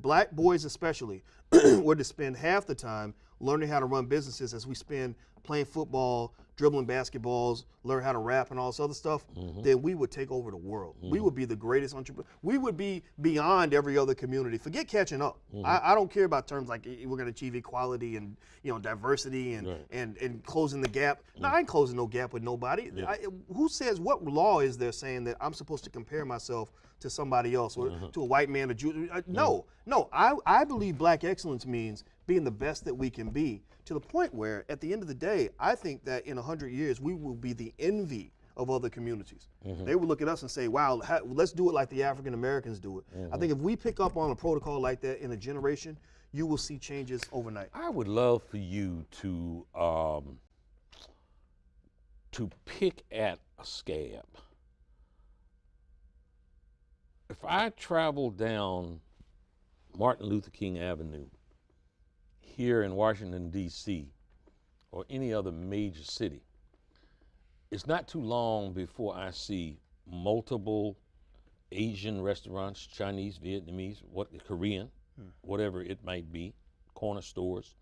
black boys especially were to spend half the time learning how to run businesses as we spend playing football, dribbling basketballs, learn how to rap and all this other stuff, then we would take over the world. We would be the greatest entrepreneur. We would be beyond every other community. Forget catching up. I don't care about terms like we're going to achieve equality and diversity and closing the gap. No, I ain't closing no gap with nobody. Who says, what law is there saying that I'm supposed to compare myself to somebody else or to a white man, a Jew? No. I believe black excellence means being the best that we can be, to the point where at the end of the day, I think that in 100 years, we will be the envy of other communities. They will look at us and say, wow, let's do it like the African Americans do it. I think if we pick up on a protocol like that in a generation, you will see changes overnight. I would love for you to pick at a scab. If I travel down Martin Luther King Avenue here in Washington, D.C., or any other major city, it's not too long before I see multiple Asian restaurants, Chinese, Vietnamese, Korean, whatever it might be, corner stores.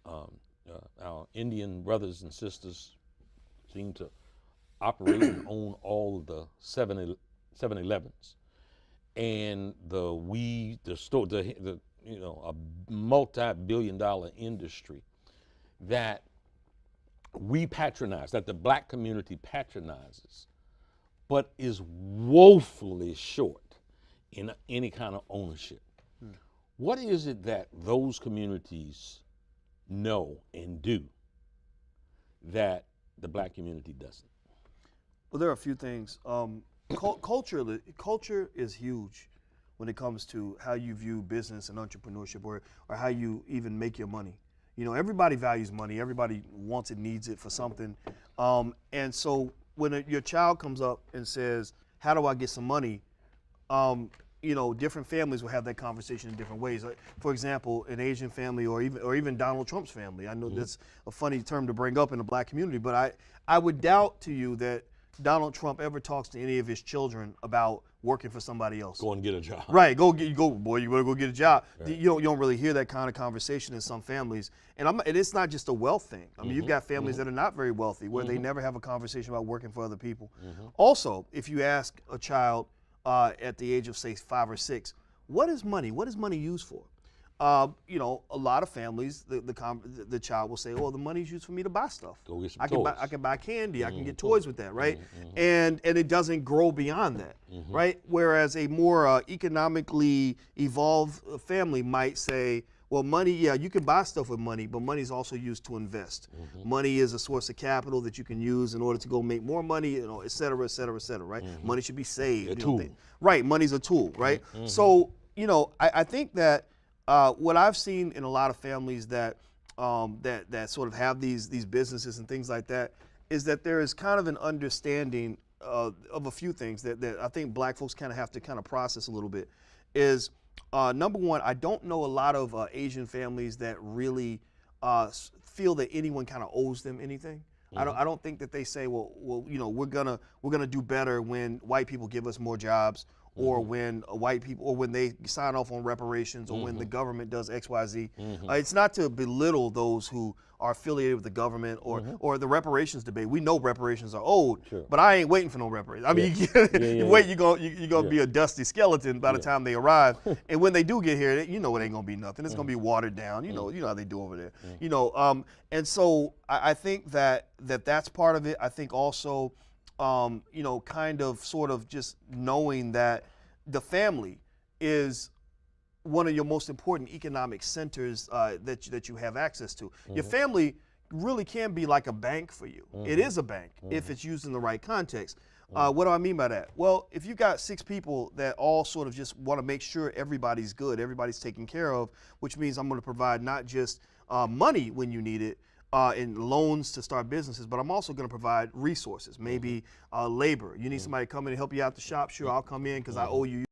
Our Indian brothers and sisters seem to operate and own all of the 7-Elevens, and a multi-billion-dollar industry that we patronize, that the black community patronizes, but is woefully short in any kind of ownership. What is it that those communities know and do that the black community doesn't? Well, there are a few things. Culture is huge when it comes to how you view business and entrepreneurship, or how you even make your money. Everybody values money. Everybody wants it, needs it for something. And so when your child comes up and says, how do I get some money? Different families will have that conversation in different ways. Like, for example, an Asian family or even Donald Trump's family. I know that's a funny term to bring up in the black community, but I would doubt to you that Donald Trump ever talks to any of his children about working for somebody else. Go and get a job. Right, boy, you better go get a job. Right. You don't really hear that kind of conversation in some families. And it's not just a wealth thing. I mean, you've got families that are not very wealthy where they never have a conversation about working for other people. Also, if you ask a child at the age of, say, 5 or 6, what is money? What is money used for? A lot of families, the child will say, "Oh, the money's used for me to buy stuff. Go get some toys. I can buy candy. I can get toys with that, right?" And it doesn't grow beyond that, right? Whereas a more economically evolved family might say, "Well, money, yeah, you can buy stuff with money, but money is also used to invest. Money is a source of capital that you can use in order to go make more money, et cetera, et cetera, et cetera, right? Money should be saved. A tool. Right? Money's a tool, right? So, I think that what I've seen in a lot of families that sort of have these businesses and things like that is that there is kind of an understanding of a few things that I think black folks kind of have to kind of process a little bit. Is number one, I don't know a lot of Asian families that really feel that anyone kind of owes them anything. I don't think that they say, well, we're gonna do better when white people give us more jobs, or when white people, or when they sign off on reparations, or when the government does X, Y, Z. It's not to belittle those who are affiliated with the government or the reparations debate. We know reparations are owed, but I ain't waiting for no reparations. I mean, you wait, you're gonna be a dusty skeleton by the time they arrive. And when they do get here, it ain't gonna be nothing. It's gonna be watered down. You know how they do over there. And so I think that's part of it. I think also, kind of sort of just knowing that the family is one of your most important economic centers that you have access to. Your family really can be like a bank for you. It is a bank if it's used in the right context. What do I mean by that? Well, if you've got 6 people that all sort of just want to make sure everybody's good, everybody's taken care of, which means I'm going to provide not just money when you need it, and loans to start businesses, but I'm also going to provide resources, maybe labor. You need somebody to come in and help you out the shop? Sure, I'll come in because I owe you.